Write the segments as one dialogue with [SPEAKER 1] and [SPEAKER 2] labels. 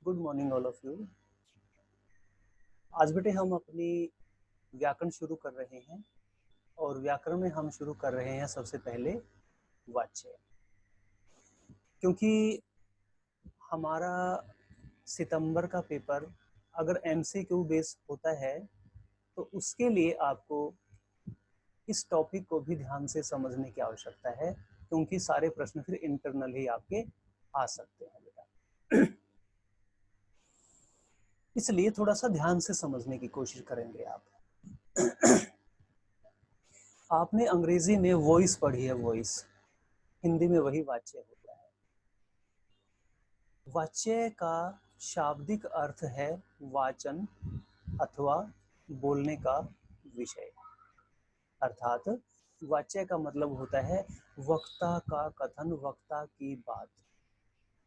[SPEAKER 1] Good morning all of you. आज बेटे हम अपनी व्याकरण शुरू कर रहे हैं और व्याकरण में हम शुरू कर रहे हैं सबसे पहले वाच्य। क्योंकि हमारा सितंबर का पेपर अगर एमसीक्यू बेस होता है तो उसके लिए आपको इस टॉपिक को भी ध्यान से समझने की आवश्यकता है, क्योंकि सारे प्रश्न फिर इंटरनल ही आपके आ सकते हैं बेटा। इसलिए थोड़ा सा ध्यान से समझने की कोशिश करेंगे आप। आपने अंग्रेजी में वॉइस पढ़ी है, वॉइस। हिंदी में वही वाच्य होता है। वाच्य का शाब्दिक अर्थ है वाचन अथवा बोलने का विषय। अर्थात वाच्य का मतलब होता है वक्ता का कथन, वक्ता की बात।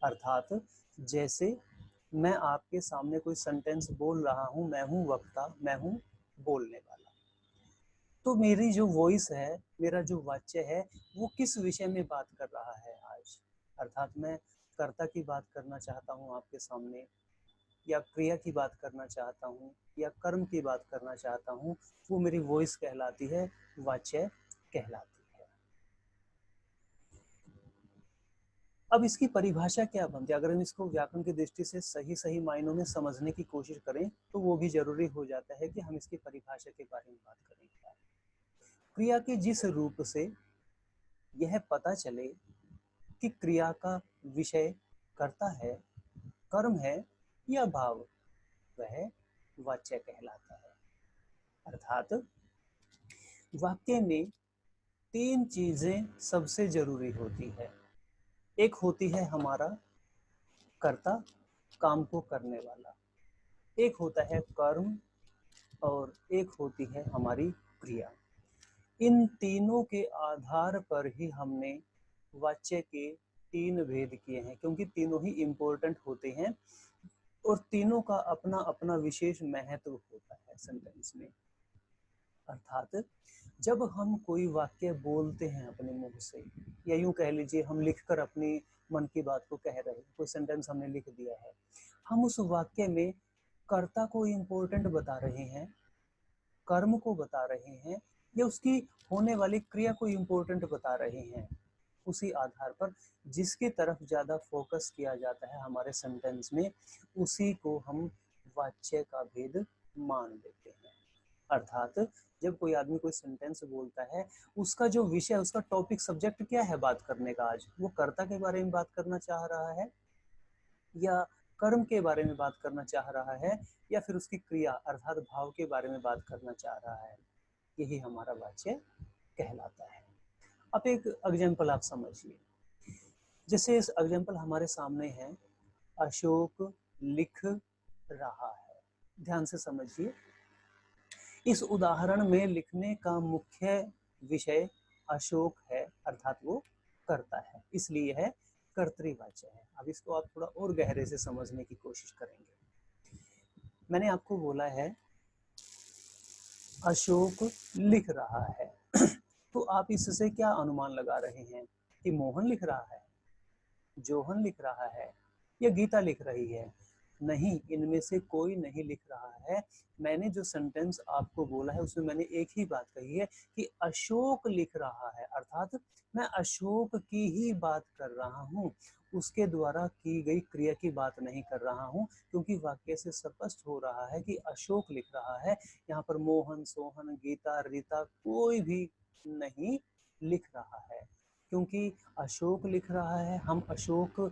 [SPEAKER 1] अर्थात जैसे मैं आपके सामने कोई सेंटेंस बोल रहा हूँ, मैं हूँ वक्ता, मैं हूँ बोलने वाला। तो मेरी जो वॉइस है, मेरा जो वाच्य है, वो किस विषय में बात कर रहा है आज। अर्थात मैं कर्ता की बात करना चाहता हूँ आपके सामने, या क्रिया की बात करना चाहता हूँ, या कर्म की बात करना चाहता हूँ, वो मेरी वॉइस कहलाती है, वाच्य कहलाती है। अब इसकी परिभाषा क्या बनती है? अगर हम इसको व्याकरण की दृष्टि से सही सही मायनों में समझने की कोशिश करें तो वो भी जरूरी हो जाता है कि हम इसकी परिभाषा के बारे में बात करें। क्रिया के जिस रूप से यह पता चले कि क्रिया का विषय कर्ता है, कर्म है या भाव, वह वाच्य कहलाता है। अर्थात वाक्य में तीन चीजें सबसे जरूरी होती है। एक होती है हमारा कर्ता, काम को करने वाला। एक होता है कर्म और एक होती है हमारी क्रिया। इन तीनों के आधार पर ही हमने वाच्य के तीन भेद किए हैं, क्योंकि तीनों ही इम्पोर्टेंट होते हैं और तीनों का अपना अपना विशेष महत्व होता है सेंटेंस में। अर्थात जब हम कोई वाक्य बोलते हैं अपने मुंह से, या यूं कह लीजिए हम लिखकर अपनी मन की बात को कह रहे हैं, कोई सेंटेंस हमने लिख दिया है, हम उस वाक्य में कर्ता को इम्पोर्टेंट बता रहे हैं, कर्म को बता रहे हैं, या उसकी होने वाली क्रिया को इम्पोर्टेंट बता रहे हैं। उसी आधार पर जिसकी तरफ ज़्यादा फोकस किया जाता है हमारे सेंटेंस में, उसी को हम वाच्य का भेद मान लेते हैं। अर्थात जब कोई आदमी कोई सेंटेंस बोलता है, उसका जो विषय, उसका टॉपिक, सब्जेक्ट क्या है बात करने का, आज वो कर्ता के बारे में बात करना चाह रहा है, या कर्म के बारे में बात करना चाह रहा है, या फिर उसकी क्रिया अर्थात भाव के बारे में बात करना चाह रहा है, यही हमारा वाच्य कहलाता है। अब एक एग्जाम्पल आप समझिए। जैसे इस एग्जाम्पल हमारे सामने है, अशोक लिख रहा है। ध्यान से समझिए। इस उदाहरण में लिखने का मुख्य विषय अशोक है, अर्थात वो करता है, इसलिए है कर्तृवाच्य है। अब इसको आप थोड़ा और गहरे से समझने की कोशिश करेंगे। मैंने आपको बोला है अशोक लिख रहा है, तो आप इससे क्या अनुमान लगा रहे हैं कि मोहन लिख रहा है, जोहन लिख रहा है, या गीता लिख रही है? नहीं, इनमें से कोई नहीं लिख रहा है। मैंने जो सेंटेंस आपको बोला है उसमें मैंने एक ही बात कही है कि अशोक लिख रहा है, अर्थात मैं अशोक की ही बात कर रहा हूँ, उसके द्वारा की गई क्रिया की बात नहीं कर रहा हूँ, क्योंकि वाक्य से स्पष्ट हो रहा है कि अशोक लिख रहा है। यहाँ पर मोहन, सोहन, गीता, रीता कोई भी नहीं लिख रहा है, क्योंकि अशोक लिख रहा है। हम अशोक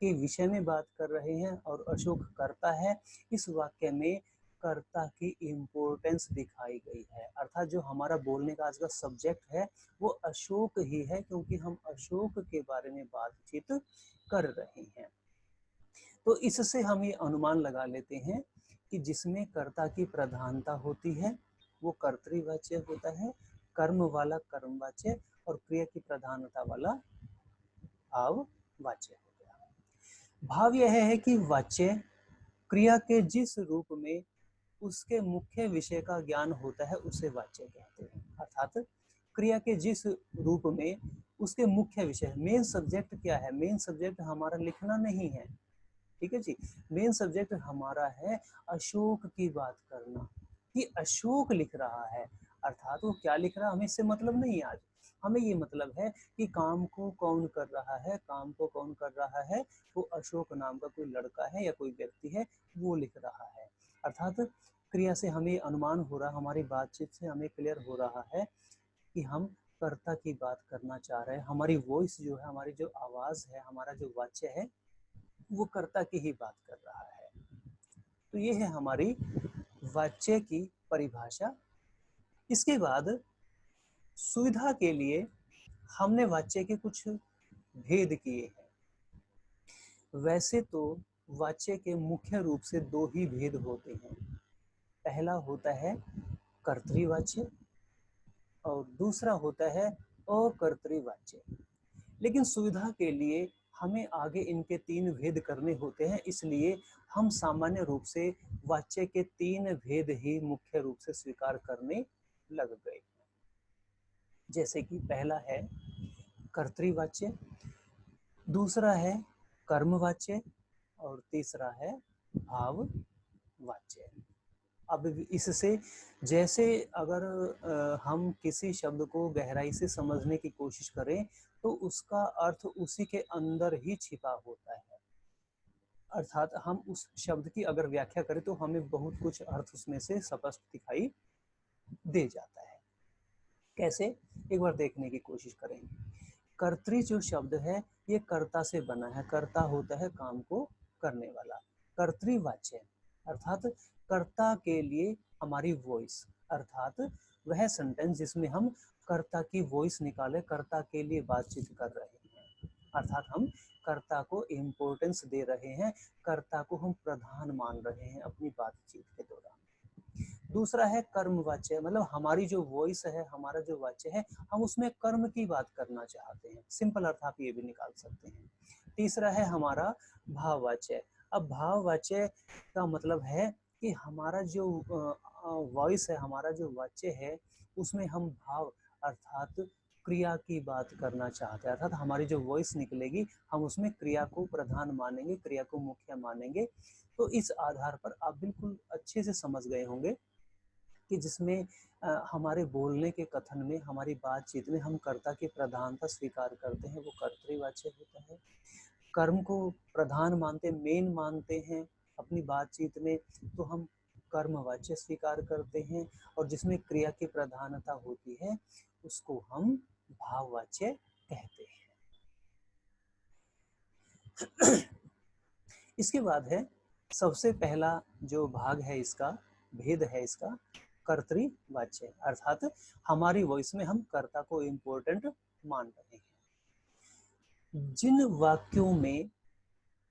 [SPEAKER 1] के विषय में बात कर रहे हैं और अशोक करता है। इस वाक्य में कर्ता की इम्पोर्टेंस दिखाई गई है, अर्थात जो हमारा बोलने का आज का सब्जेक्ट है वो अशोक ही है, क्योंकि हम अशोक के बारे में बातचीत कर रहे हैं। तो इससे हम ये अनुमान लगा लेते हैं कि जिसमें कर्ता की प्रधानता होती है वो कर्तृवाच्य होता है, कर्म वाला कर्मवाच्य, और क्रिया की प्रधानता वाला भाववाच्य हो गया। भाव यह है कि वाच्य क्रिया के जिस रूप में उसके मुख्य विषय का ज्ञान होता है उसे वाच्य कहते हैं। अर्थात क्रिया के जिस रूप में उसके मुख्य विषय, मेन सब्जेक्ट क्या है? मेन सब्जेक्ट हमारा लिखना नहीं है, ठीक है जी। मेन सब्जेक्ट हमारा है अशोक की बात करना, कि अशोक लिख रहा है, अर्थात वो क्या लिख रहा है हमें इससे मतलब नहीं आज। हमें ये मतलब है कि काम को कौन कर रहा है, काम को कौन कर रहा है, वो अशोक नाम का कोई लड़का है या कोई व्यक्ति है, वो लिख रहा है। अर्थात क्रिया से हमें अनुमान हो रहा, हमारी बातचीत से हमें क्लियर हो रहा है कि हम कर्ता की बात करना चाह रहे हैं। हमारी वॉइस जो है, हमारी जो आवाज है, हमारा जो वाच्य है, वो कर्ता की ही बात कर रहा है। तो ये है हमारी वाच्य की परिभाषा। इसके बाद सुविधा के लिए हमने वाच्य के कुछ भेद किए हैं। वैसे तो वाच्य के मुख्य रूप से दो ही भेद होते हैं। पहला होता है कर्तृवाच्य और दूसरा होता है अकर्तृवाच्य। लेकिन सुविधा के लिए हमें आगे इनके तीन भेद करने होते हैं, इसलिए हम सामान्य रूप से वाच्य के तीन भेद ही मुख्य रूप से स्वीकार करने लग गए। जैसे कि पहला है कर्तृवाच्य, दूसरा है कर्मवाच्य और तीसरा है भाववाच्य। अब इससे जैसे अगर हम किसी शब्द को गहराई से समझने की कोशिश करें तो उसका अर्थ उसी के अंदर ही छिपा होता है। अर्थात हम उस शब्द की अगर व्याख्या करें तो हमें बहुत कुछ अर्थ उसमें से स्पष्ट दिखाई दे जाता है। कैसे, एक बार देखने की कोशिश करें। कर्तृ जो शब्द है ये कर्ता से बना है, कर्ता होता है काम को करने वाला। कर्तृवाच्य अर्थात कर्ता के लिए हमारी वॉइस, अर्थात वह सेंटेंस जिसमें हम कर्ता की वॉइस निकाले, कर्ता के लिए बातचीत कर रहे हैं, अर्थात हम कर्ता को इम्पोर्टेंस दे रहे हैं, कर्ता को हम प्रधान मान रहे हैं अपनी बातचीत के दौरान। दूसरा है कर्मवाच्य, मतलब हमारी जो वॉइस है, हमारा जो वाच्य है, हम उसमें कर्म की बात करना चाहते हैं। सिंपल अर्थ आप ये भी निकाल सकते हैं। तीसरा है हमारा भाववाच्य। अब भाववाच्य का मतलब है कि हमारा जो वॉइस है, हमारा जो वाच्य है, उसमें हम भाव अर्थात क्रिया की बात करना चाहते हैं। अर्थात हमारी जो वॉइस निकलेगी हम उसमें क्रिया को प्रधान मानेंगे, क्रिया को मुख्य मानेंगे। तो इस आधार पर आप बिल्कुल अच्छे से समझ गए होंगे कि जिसमें हमारे बोलने के कथन में, हमारी बातचीत में हम कर्ता की प्रधानता स्वीकार करते हैं, वो कर्तृवाच्य होता है। कर्म को प्रधान मानते, मेन मानते हैं अपनी बातचीत में, तो हम कर्मवाच्य स्वीकार करते हैं। और जिसमें क्रिया की प्रधानता होती है उसको हम भाववाच्य कहते हैं। इसके बाद है सबसे पहला जो भाग है इसका, भेद है इसका, कर्तृवाच्य, अर्थात हमारी वॉइस में हम कर्ता को इम्पोर्टेंट मान रहे हैं। जिन वाक्यों में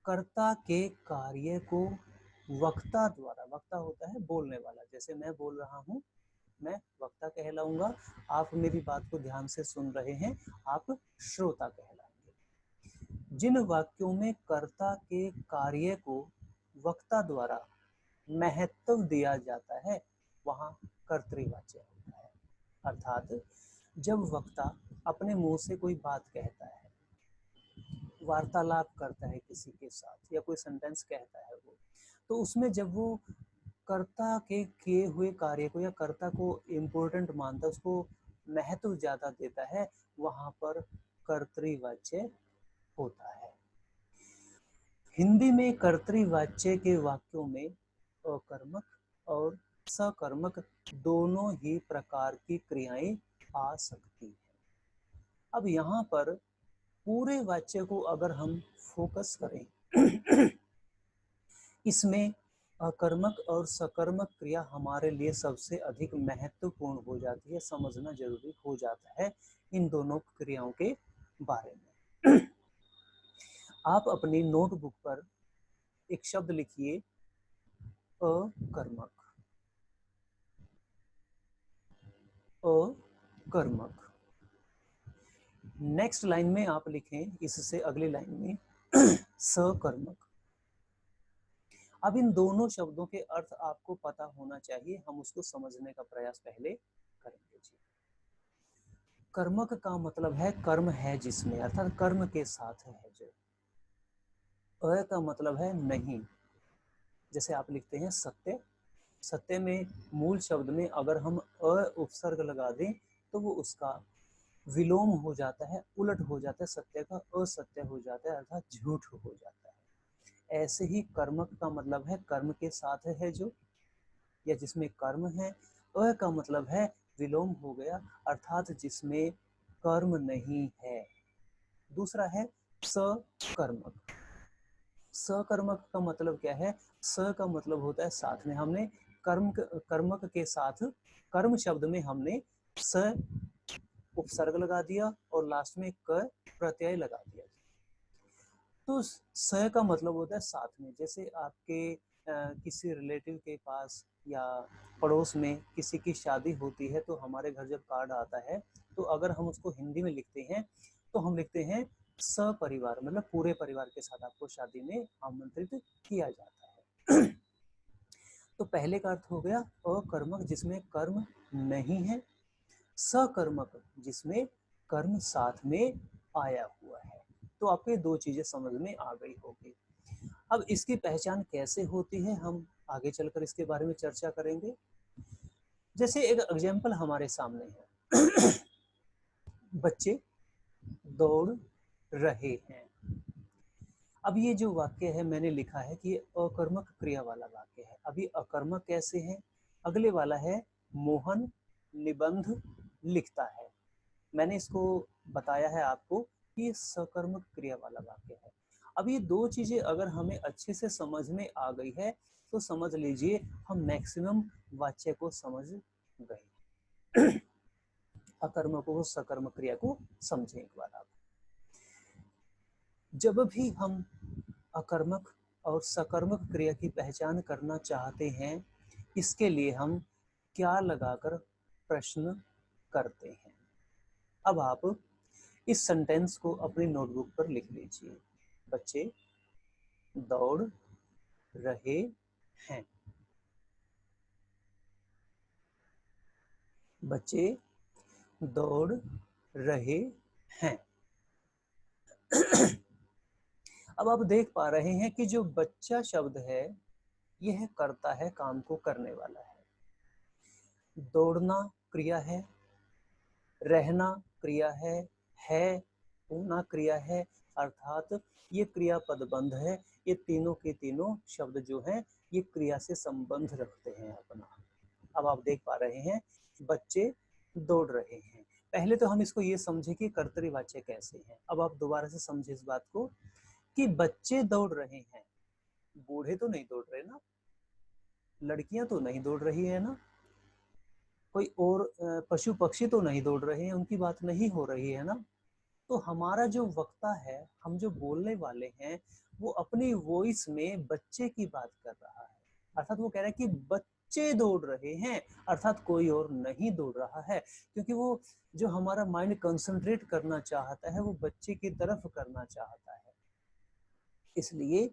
[SPEAKER 1] कर्ता के कार्य को वक्ता द्वारा, वक्ता होता है बोलने वाला, जैसे मैं बोल रहा हूँ, मैं वक्ता कहलाऊंगा, आप मेरी बात को ध्यान से सुन रहे हैं, आप श्रोता कहलाएंगे। जिन वाक्यों में कर्ता के कार्य को वक्ता द्वारा महत्व दिया जाता है वहां कर्तृवाच्य होता है। अर्थात जब वक्ता अपने मुंह से कोई बात कहता है, वार्तालाप करता है किसी के साथ, या कोई सेंटेंस कहता है वो, तो उसमें जब वो कर्ता के किए हुए कार्य को या कर्ता को इम्पोर्टेंट मानता है, उसको महत्व ज्यादा देता है, वहां पर कर्तृवाच्य होता है। हिंदी में कर्तृवाच्य के वाक्यों में अकर्मक और सकर्मक दोनों ही प्रकार की क्रियाएं आ सकती हैं। अब यहाँ पर पूरे वाच्य को अगर हम फोकस करें इसमें अकर्मक और सकर्मक क्रिया हमारे लिए सबसे अधिक महत्वपूर्ण हो जाती है, समझना जरूरी हो जाता है इन दोनों क्रियाओं के बारे में। आप अपनी नोटबुक पर एक शब्द लिखिए, अकर्मक, अकर्मक। नेक्स्ट लाइन में आप लिखें, इससे अगली लाइन में सकर्मक। अब इन दोनों शब्दों के अर्थ आपको पता होना चाहिए, हम उसको समझने का प्रयास पहले करेंगे जी। कर्मक का मतलब है कर्म है जिसमें, अर्थात कर्म के साथ है जो। अ का मतलब है नहीं। जैसे आप लिखते हैं सत्य, सत्य में मूल शब्द में अगर हम अ उपसर्ग लगा दें तो वो उसका विलोम हो जाता है, उलट हो जाता है, सत्य का असत्य हो जाता है, अर्थात झूठ हो जाता है। ऐसे ही कर्मक का मतलब है कर्म के साथ है जो, या जिसमें कर्म है। अ का मतलब है विलोम हो गया, अर्थात जिसमें कर्म नहीं है। दूसरा है सकर्मक। सकर्मक का मतलब क्या है? स का मतलब होता है साथ में। हमने कर्मक के साथ कर्म शब्द में हमने स उपसर्ग लगा दिया और लास्ट में क प्रत्यय लगा दिया। तो स का मतलब होता है साथ में। जैसे आपके किसी रिलेटिव के पास या पड़ोस में किसी की शादी होती है तो हमारे घर जब कार्ड आता है तो अगर हम उसको हिंदी में लिखते हैं तो हम लिखते हैं सपरिवार, मतलब पूरे परिवार के साथ आपको शादी में आमंत्रित किया जाता है। तो पहले का अर्थ हो गया अकर्मक जिसमें कर्म नहीं है, सकर्मक जिसमें कर्म साथ में आया हुआ है। तो आपके दो चीजें समझ में आ गई होगी। अब इसकी पहचान कैसे होती है हम आगे चलकर इसके बारे में चर्चा करेंगे। जैसे एक एग्जाम्पल हमारे सामने है। बच्चे दौड़ रहे हैं। अब ये जो वाक्य है मैंने लिखा है कि ये अकर्मक क्रिया वाला वाक्य है। अब ये अकर्मक कैसे है? अगले वाला है मोहन निबंध लिखता है। मैंने इसको बताया है आपको कि ये सकर्मक क्रिया वाला वाक्य है। अब ये दो चीजें अगर हमें अच्छे से समझ में आ गई है तो समझ लीजिए हम मैक्सिमम वाक्य को समझ गए। अकर्मक को सकर्मक क्रिया को समझें एक बार आप। जब भी हम अकर्मक और सकर्मक क्रिया की पहचान करना चाहते हैं इसके लिए हम क्या लगाकर प्रश्न करते हैं। अब आप इस सेंटेंस को अपनी नोटबुक पर लिख लीजिए। बच्चे दौड़ रहे हैं। बच्चे दौड़ रहे हैं। अब आप देख पा रहे हैं कि जो बच्चा शब्द है यह करता है, काम को करने वाला है। दौड़ना क्रिया है, रहना क्रिया है होना क्रिया है, अर्थात ये क्रियापद बंध है। ये तीनों के तीनों शब्द जो हैं ये क्रिया से संबंध रखते हैं अपना। अब आप देख पा रहे हैं बच्चे दौड़ रहे हैं। पहले तो हम इसको ये समझे कि कर्तरीवाच्य कैसे हैं। अब आप दोबारा से समझे इस बात को कि बच्चे दौड़ रहे हैं। बूढ़े तो नहीं दौड़ रहे ना, लड़कियां तो नहीं दौड़ रही है ना, कोई और पशु पक्षी तो नहीं दौड़ रहे हैं, उनकी बात नहीं हो रही है ना। तो हमारा जो वक्ता है, हम जो बोलने वाले हैं, वो अपनी वॉइस में बच्चे की बात कर रहा है। अर्थात वो कह रहा है कि बच्चे दौड़ रहे हैं, अर्थात कोई और नहीं दौड़ रहा है। क्योंकि वो जो हमारा माइंड कंसंट्रेट करना चाहता है वो बच्चे की तरफ करना चाहता है, इसलिए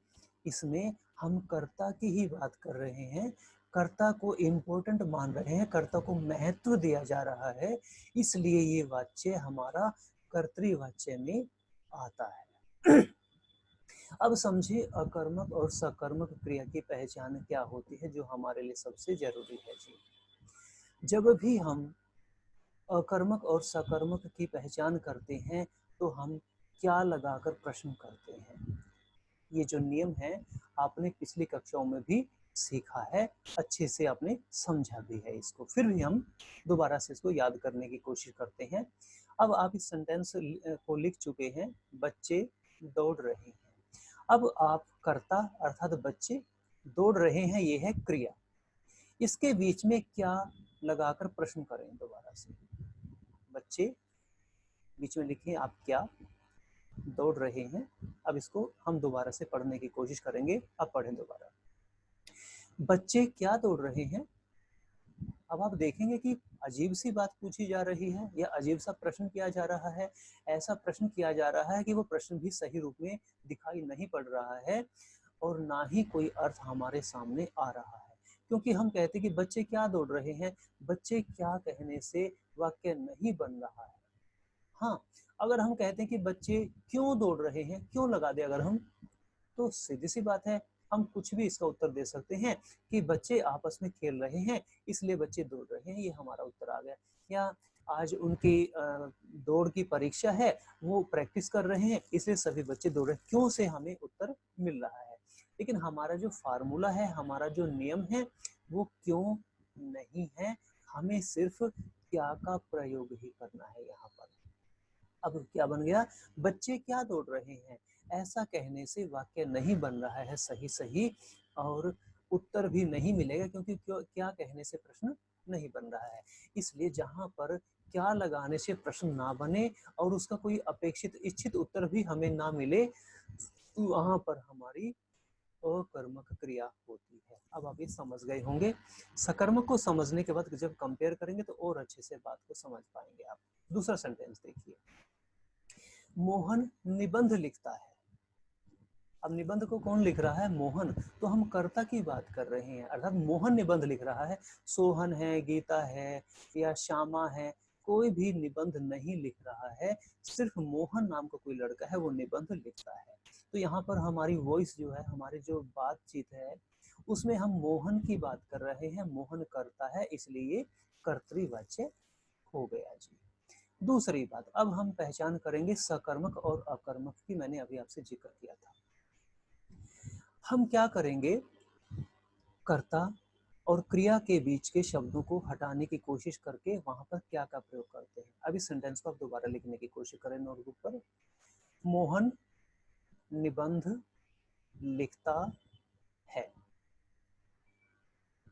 [SPEAKER 1] इसमें हम कर्ता की ही बात कर रहे हैं। कर्ता को इम्पोर्टेंट मान रहे हैं, कर्ता को महत्व दिया जा रहा है, इसलिए ये वाच्य हमारा कर्तृवाच्य में आता है। अब समझिए अकर्मक और सकर्मक क्रिया की पहचान क्या होती है जो हमारे लिए सबसे जरूरी है जी। जब भी हम अकर्मक और सकर्मक की पहचान करते हैं तो हम क्या लगाकर प्रश्न करते हैं। ये जो नियम है आपने पिछली कक्षाओं में भी सीखा है, अच्छे से आपने समझा भी है इसको, फिर भी हम दोबारा से इसको याद करने की कोशिश करते हैं। अब आप इस सेंटेंस को लिख चुके हैं, बच्चे दौड़ रहे हैं। अब आप कर्ता अर्थात बच्चे दौड़ रहे हैं, ये है क्रिया। इसके बीच में क्या लगाकर प्रश्न करें दोबारा से। बच्चे बीच में लिखें आप क्या दौड़ रहे हैं। अब इसको हम दोबारा से पढ़ने की कोशिश करेंगे। अब पढ़ें दोबारा। बच्चे क्या दौड़ रहे हैं। अब आप देखेंगे कि अजीब सी बात पूछी जा रही है या अजीब सा प्रश्न किया जा रहा है। ऐसा प्रश्न किया जा रहा है कि वो प्रश्न भी सही रूप में दिखाई नहीं पड़ रहा है और ना ही कोई अर्थ हमारे सामने आ रहा है। क्योंकि हम कहते कि बच्चे क्या दौड़ रहे हैं, बच्चे क्या कहने से वाक्य नहीं बन रहा है। हाँ, अगर हम कहते हैं कि बच्चे क्यों दौड़ रहे हैं, क्यों लगा दे अगर हम, तो सीधी सी बात है, हम कुछ भी इसका उत्तर दे सकते हैं कि बच्चे आपस में खेल रहे हैं इसलिए बच्चे दौड़ रहे हैं, ये हमारा उत्तर आ गया। या आज उनकी दौड़ की परीक्षा है, वो प्रैक्टिस कर रहे हैं इसलिए सभी बच्चे दौड़ रहे हैं, क्यों से हमें उत्तर मिल रहा है। लेकिन हमारा जो फार्मूला है, हमारा जो नियम है, वो क्यों नहीं है, हमें सिर्फ क्या का प्रयोग ही करना है यहाँ पर। अब क्या बन गया, बच्चे क्या दौड़ रहे हैं, ऐसा कहने से वाक्य नहीं बन रहा है सही सही, और उत्तर भी नहीं मिलेगा, क्योंकि क्या कहने से प्रश्न नहीं बन रहा है। इसलिए जहां पर क्या लगाने से प्रश्न ना बने और उसका कोई अपेक्षित इच्छित उत्तर भी हमें ना मिले, तो वहां पर हमारी अकर्मक क्रिया होती है। अब आप ये समझ गए होंगे। सकर्मक को समझने के बाद जब कंपेयर करेंगे तो और अच्छे से बात को समझ पाएंगे आप। दूसरा सेंटेंस देखिए, मोहन निबंध लिखता है। अब निबंध को कौन लिख रहा है, मोहन, तो हम कर्ता की बात कर रहे हैं, अर्थात मोहन निबंध लिख रहा है। सोहन है, गीता है या श्यामा है, कोई भी निबंध नहीं लिख रहा है, सिर्फ मोहन नाम का कोई लड़का है वो निबंध लिखता है। तो यहाँ पर हमारी वॉइस जो है, हमारी जो बातचीत है, उसमें हम मोहन की बात कर रहे हैं, मोहन करता है, इसलिए कर्तृवाच्य हो गया जी। दूसरी बात, अब हम पहचान करेंगे सकर्मक और अकर्मक की, मैंने अभी आपसे जिक्र किया था। हम क्या करेंगे, कर्ता और क्रिया के बीच के शब्दों को हटाने की कोशिश करके वहां पर क्या का प्रयोग करते हैं। अब इस सेंटेंस को आप दोबारा लिखने की कोशिश करें नोटबुक पर। मोहन निबंध लिखता है।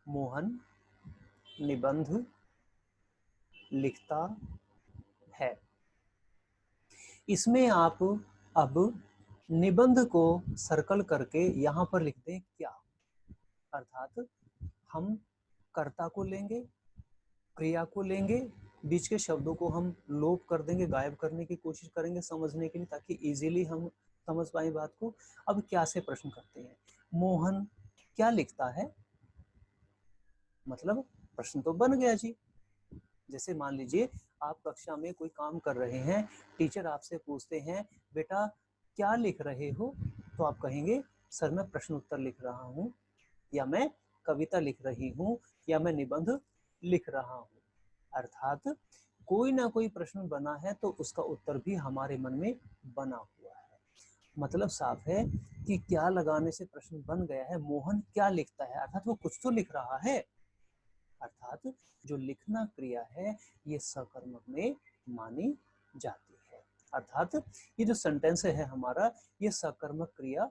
[SPEAKER 1] मोहन निबंध लिखता है। इसमें आप अब निबंध को सर्कल करके यहां पर लिख दें क्या, अर्थात हम कर्ता को लेंगे, क्रिया को लेंगे, बीच के शब्दों को हम लोप कर देंगे, गायब करने की कोशिश करेंगे समझने के लिए, ताकि इजीली हम समझ पाए बात को। अब क्या से प्रश्न करते हैं, मोहन क्या लिखता है, मतलब प्रश्न तो बन गया जी। जैसे मान लीजिए आप कक्षा में कोई काम कर रहे हैं, टीचर आपसे पूछते हैं बेटा क्या लिख रहे हो, तो आप कहेंगे सर मैं प्रश्न उत्तर लिख रहा हूँ, या मैं कविता लिख रही हूँ, या मैं निबंध लिख रहा हूँ। अर्थात कोई ना कोई प्रश्न बना है तो उसका उत्तर भी हमारे मन में बना हुआ है। मतलब साफ है कि क्या लगाने से प्रश्न बन गया है, मोहन क्या लिखता है, अर्थात वो कुछ तो लिख रहा है। अर्थात जो लिखना क्रिया है ये सकर्मक में मानी जाती है। अर्थात ये जो सेंटेंस है हमारा, ये सकर्मक क्रिया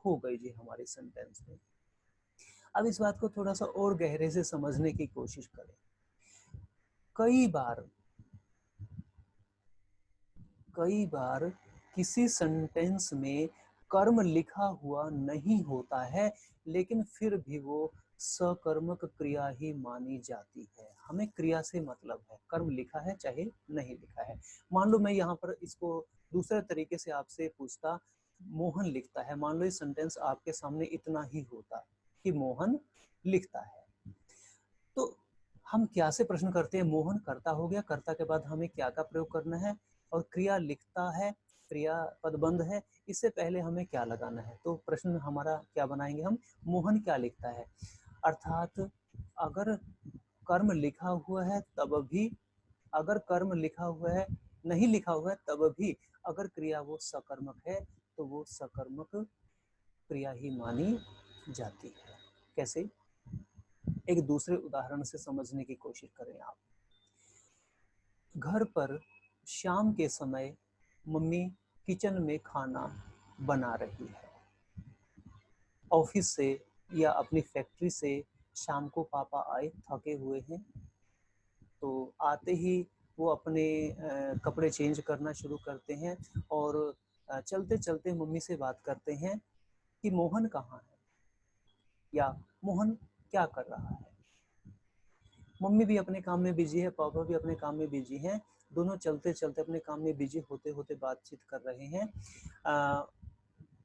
[SPEAKER 1] हो गई जी हमारे सेंटेंस में। अब इस बात को थोड़ा सा और गहरे से समझने की कोशिश करें। कई बार किसी सेंटेंस में कर्म लिखा हुआ नहीं होता है, लेकिन फिर भी वो सकर्मक क्रिया ही मानी जाती है। हमें क्रिया से मतलब है, कर्म लिखा है चाहे नहीं लिखा है। मान लो मैं यहाँ पर इसको दूसरे तरीके से आपसे पूछता, मोहन लिखता है, मान लो ये सेंटेंस आपके सामने इतना ही होता कि मोहन लिखता है, तो हम क्या से प्रश्न करते हैं, मोहन कर्ता हो गया, कर्ता के बाद हमें क्या का प्रयोग करना है, और क्रिया लिखता है, क्रिया पदबंध है, इससे पहले हमें क्या लगाना है। तो प्रश्न हमारा क्या बनाएंगे हम, मोहन क्या लिखता है। अर्थात अगर कर्म लिखा हुआ है तब भी, अगर कर्म लिखा हुआ है, नहीं लिखा हुआ है तब भी, अगर क्रिया वो सकर्मक है तो वो सकर्मक क्रिया ही मानी जाती है। कैसे, एक दूसरे उदाहरण से समझने की कोशिश करें आप। घर पर शाम के समय मम्मी किचन में खाना बना रही है। ऑफिस से या अपनी फैक्ट्री से शाम को पापा आए, थके हुए हैं, तो आते ही वो अपने कपड़े चेंज करना शुरू करते हैं और चलते चलते मम्मी से बात करते हैं कि मोहन कहाँ है, या मोहन क्या कर रहा है। मम्मी भी अपने काम में बिजी है, पापा भी अपने काम में बिजी हैं, दोनों चलते चलते अपने काम में बिजी होते होते बातचीत कर रहे हैं।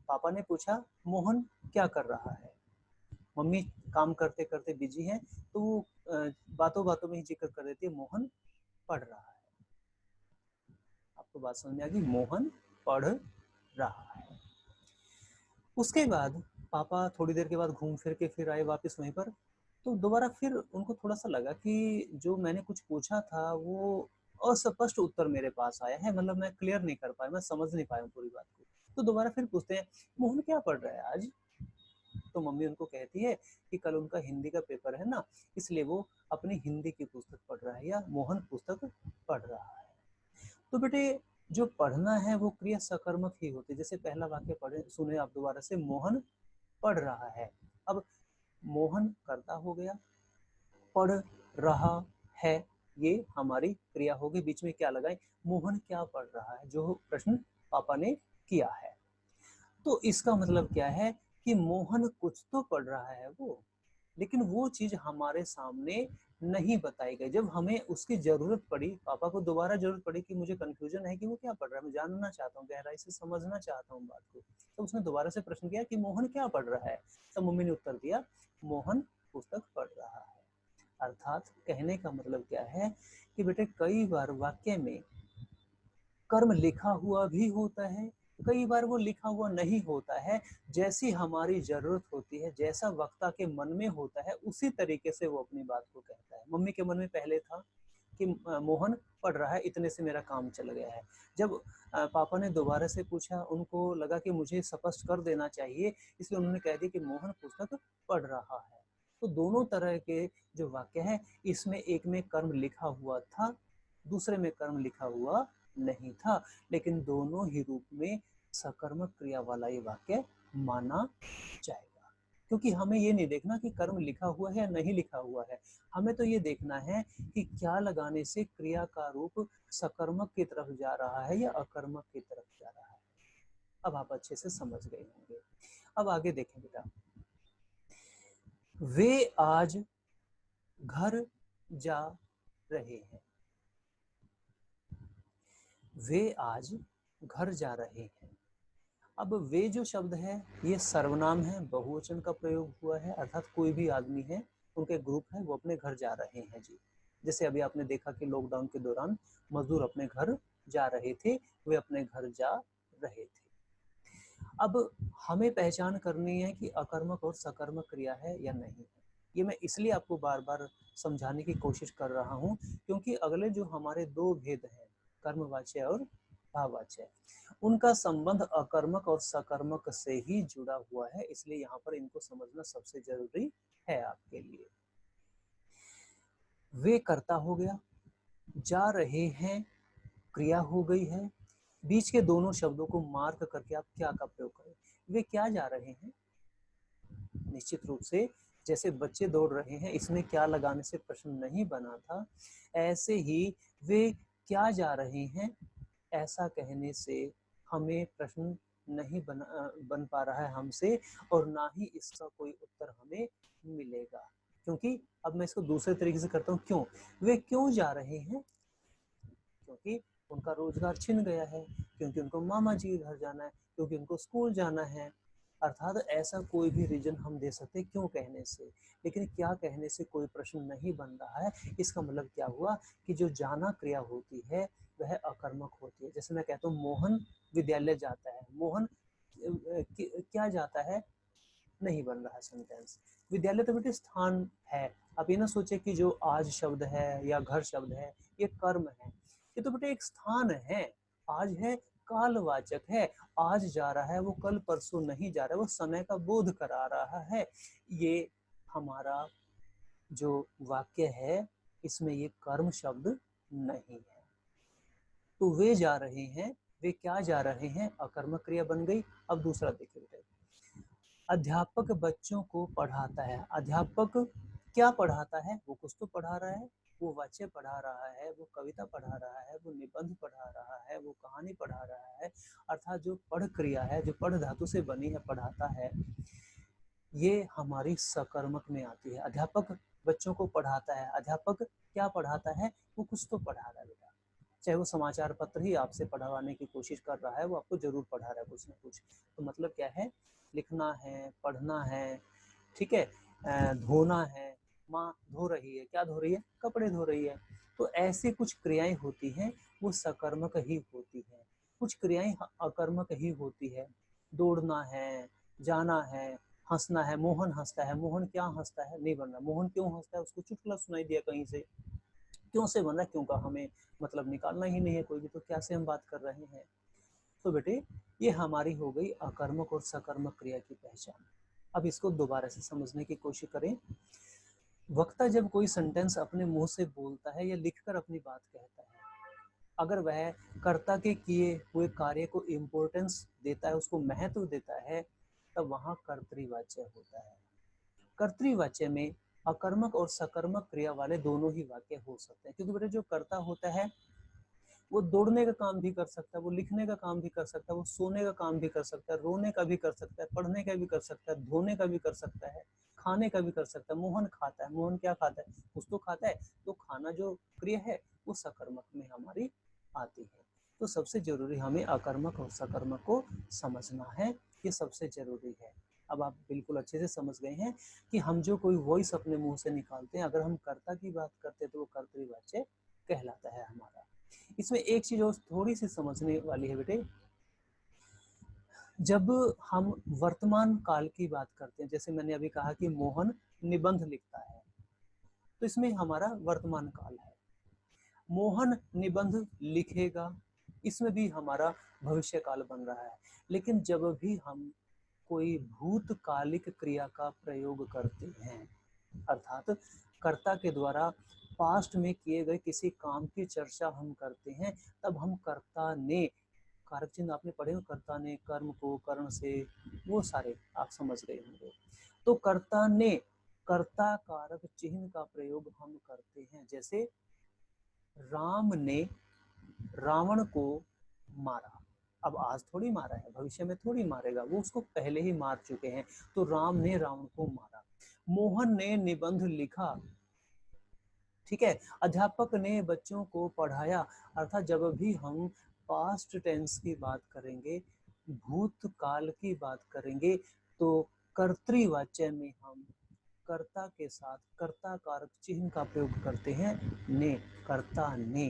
[SPEAKER 1] पापा ने पूछा मोहन क्या कर रहा है, मम्मी काम करते करते बिजी हैं, तो वो बातों बातों में ही जिक्र कर देती है मोहन पढ़ रहा है। आपको बात समझ में आ गई, मोहन पढ़ रहा है। उसके बाद पापा थोड़ी देर के बाद घूम फिर के फिर आए वापस वहीं पर। तो दोबारा फिर उनको थोड़ा-सा लगा कि जो मैंने कुछ पूछा था वो अस्पष्ट उत्तर मेरे पास आया है, मतलब मैं क्लियर नहीं कर पाया, मैं समझ नहीं पाया हूँ पूरी बात को। तो दोबारा फिर पूछते हैं, "मोहन क्या पढ़ रहा है आज?" तो मम्मी उनको कहती है कि कल उनका हिंदी का पेपर है ना, इसलिए वो अपनी हिंदी की पुस्तक पढ़ रहा है या मोहन पुस्तक पढ़ रहा है। तो बेटे जो पढ़ना है वो क्रिया सकर्मक ही होती है। जैसे पहला वाक्य पढ़े सुने आप दोबारा से, मोहन पढ़ रहा है। अब मोहन कर्ता हो गया, पढ़ रहा है ये हमारी क्रिया होगी। बीच में क्या लगाए, मोहन क्या पढ़ रहा है, जो प्रश्न पापा ने किया है। तो इसका मतलब क्या है कि मोहन कुछ तो पढ़ रहा है वो, लेकिन वो चीज हमारे सामने नहीं बताई गई। जब हमें उसकी जरूरत पड़ी, पापा को दोबारा जरूरत पड़ी कि मुझे कंफ्यूजन है कि वो क्या पढ़ रहा है, मैं जानना चाहता हूँ, गहराई से समझना चाहता हूँ बात को, तो उसने दोबारा से प्रश्न किया कि मोहन क्या पढ़ रहा है। तब मम्मी ने उत्तर दिया, मोहन पुस्तक पढ़ रहा है। अर्थात कहने का मतलब क्या है कि बेटे कई बार वाक्य में कर्म लिखा हुआ भी होता है, कई बार वो लिखा हुआ नहीं होता है। जैसी हमारी जरूरत होती है, जैसा वक्ता के मन में होता है, उसी तरीके से वो अपनी बात को कहता है। मम्मी के मन में पहले था कि मोहन पढ़ रहा है, इतने से मेरा काम चल गया है। जब पापा ने दोबारा से पूछा, उनको लगा कि मुझे स्पष्ट कर देना चाहिए, इसलिए उन्होंने कह दिया कि मोहन पुस्तक पढ़ रहा है। तो दोनों तरह के जो वाक्य है, इसमें एक में कर्म लिखा हुआ था, दूसरे में कर्म लिखा हुआ नहीं था, लेकिन दोनों ही रूप में सकर्मक क्रिया वाला ये वाक्य माना जाएगा। क्योंकि हमें ये नहीं देखना कि कर्म लिखा हुआ है या नहीं लिखा हुआ है, हमें तो ये देखना है कि क्या लगाने से क्रिया का रूप सकर्मक की तरफ जा रहा है या अकर्मक की तरफ जा रहा है। अब आप अच्छे से समझ गए होंगे। अब आगे देखें बेटा, वे आज घर जा रहे हैं। वे आज घर जा रहे हैं। अब वे जो शब्द है ये सर्वनाम है, बहुवचन का प्रयोग हुआ है, अर्थात कोई भी आदमी है, उनके ग्रुप है, वो अपने घर जा रहे हैं जी। जैसे अभी आपने देखा कि लॉकडाउन के दौरान मजदूर अपने घर जा रहे थे, वे अपने घर जा रहे थे। अब हमें पहचान करनी है कि अकर्मक और सकर्मक क्रिया है या नहीं है। ये मैं इसलिए आपको बार बार समझाने की कोशिश कर रहा हूँ, क्योंकि अगले जो हमारे दो भेद हैं, कर्मवाच्य और भाववाच्य, उनका संबंध अकर्मक और सकर्मक से ही जुड़ा हुआ है। इसलिए यहाँ पर इनको समझना सबसे जरूरी है आपके लिए। वे कर्ता हो गया, जा रहे हैं क्रिया हो गई है। बीच के दोनों शब्दों को मार्क करके आप क्या का प्रयोग करें। वे क्या जा रहे हैं, निश्चित रूप से जैसे बच्चे दौड़ रहे हैं, इसमें क्या लगाने से प्रश्न नहीं बना था, ऐसे ही वे क्या जा रहे हैं, ऐसा कहने से हमें प्रश्न नहीं बन पा रहा है हमसे, और ना ही इसका कोई उत्तर हमें मिलेगा। क्योंकि अब मैं इसको दूसरे तरीके से करता हूँ, क्यों वे क्यों जा रहे हैं, क्योंकि उनका रोजगार छिन गया है, क्योंकि उनको मामा जी के घर जाना है, क्योंकि उनको स्कूल जाना है। अर्थात ऐसा कोई भी रीजन हम दे सकते क्यों कहने से, लेकिन क्या कहने से कोई प्रश्न नहीं बन रहा है। इसका मतलब क्या हुआ कि जो जाना क्रिया होती है वह अकर्मक होती है। जैसे मैं कहता हूँ मोहन विद्यालय जाता है, मोहन क्या जाता है, नहीं बन रहा सेंटेंस। विद्यालय तो बेटे स्थान है। आप ये ना सोचे कि जो आज शब्द है या घर शब्द है ये कर्म है, ये तो बेटे एक स्थान है। आज है कालवाचक है, आज जा रहा है, वो कल परसों नहीं जा रहा है, वो समय का बोध करा रहा है। ये हमारा जो वाक्य है इसमें ये कर्म शब्द नहीं है। तो वे जा रहे हैं, वे क्या जा रहे हैं, अकर्मक क्रिया बन गई। अब दूसरा देखिए बेटे, अध्यापक बच्चों को पढ़ाता है। अध्यापक क्या पढ़ाता है, वो कुछ तो पढ़ा रहा है, वो वाच्य पढ़ा रहा है, वो कविता पढ़ा रहा है, वो निबंध पढ़ा रहा है, वो कहानी पढ़ा रहा है। अर्थात जो पढ़ क्रिया है, जो पढ़ धातु से बनी है, पढ़ाता है, ये हमारी सकर्मक में आती है। अध्यापक बच्चों को पढ़ाता है, अध्यापक क्या पढ़ाता है, वो कुछ तो पढ़ा रहा है बेटा। चाहे वो समाचार पत्र ही आपसे पढ़वाने की कोशिश कर रहा है, वो आपको जरूर पढ़ा रहा है कुछ ना कुछ। तो मतलब क्या है, लिखना है, पढ़ना है, ठीक है, धोना है, माँ धो रही है, क्या धो रही है, कपड़े धो रही है। तो ऐसी कुछ क्रियाएं होती हैं वो सकर्मक ही होती हैं, कुछ क्रियाएं अकर्मक ही होती है। दौड़ना है, जाना है, हंसना है, मोहन हंसता है, मोहन क्या हंसता है, नहीं बन रहा, मोहन क्यों हंसता है, उसको चुटकुला सुनाई दिया कहीं से, क्यों से बन रहा है, क्यों का हमें मतलब निकालना ही नहीं है कोई भी, तो क्या से हम बात कर रहे हैं। तो बेटे ये हमारी हो गई अकर्मक और सकर्मक क्रिया की पहचान। अब इसको दोबारा से समझने की कोशिश करें। वक्ता जब कोई सेंटेंस अपने मुंह से बोलता है या लिखकर अपनी बात कहता है, अगर वह कर्ता के किए हुए कार्य को इम्पोर्टेंस देता है, उसको महत्व देता है, तब वहां कर्तृवाच्य होता है। कर्तृवाच्य में अकर्मक और सकर्मक क्रिया वाले दोनों ही वाक्य हो सकते हैं, क्योंकि बेटा जो कर्ता होता है वो दौड़ने का काम भी कर सकता है, वो लिखने का काम भी कर सकता है, वो सोने का काम भी कर सकता है, रोने का भी कर सकता है, पढ़ने का भी कर सकता है, धोने का भी कर सकता है, खाने का भी कर सकता है। मोहन खाता है, मोहन क्या खाता है, कुछ तो खाता है, तो खाना जो क्रिया है वो सकर्मक में हमारी आती है। तो सबसे जरूरी हमें अकर्मक और सकर्मक को समझना है, ये सबसे जरूरी है। अब आप बिल्कुल अच्छे से समझ गए हैं कि हम जो कोई वॉइस अपने मुंह से निकालते हैं, अगर हम कर्ता की बात करते हैं तो वो कर्तृवाच्य कहलाता है हमारा। इसमें एक चीज और थोड़ी सी समझने वाली है बेटे, जब हम वर्तमान काल की बात करते हैं, जैसे मैंने अभी कहा कि मोहन निबंध लिखता है, तो इसमें हमारा वर्तमान काल है। मोहन निबंध लिखेगा, इसमें भी हमारा भविष्य काल बन रहा है। लेकिन जब भी हम कोई भूतकालिक क्रिया का प्रयोग करते हैं, अर्थात कर्ता के द्वारा पास्ट में किए गए किसी काम की चर्चा हम करते हैं, तब हम कर्ता ने, कारक चिन्ह आपने पढ़े हो, कर्ता ने, कर्म को, कर्ण से, वो सारे आप समझ गए होंगे। तो कर्ता ने, कर्ता कारक चिन्ह का प्रयोग हम करते हैं। जैसे राम ने रावण को मारा, अब आज थोड़ी मारा है, भविष्य में थोड़ी मारेगा, वो उसको पहले ही मार चुके हैं, तो राम ने रावण को मारा। मोहन ने निबंध लिखा, ठीक है, अध्यापक ने बच्चों को पढ़ाया। अर्थात जब भी हम पास्ट टेंस की बात करेंगे, भूतकाल की बात करेंगे, तो कर्तृवाच्य में हम कर्ता के साथ कर्ता कारक चिन्ह का प्रयोग करते हैं, ने, कर्ता ने।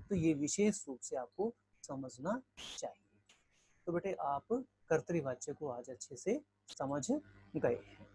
[SPEAKER 1] तो ये विशेष रूप से आपको समझना चाहिए। तो बेटे आप कर्तृवाच्य को आज अच्छे से समझ गए हैं।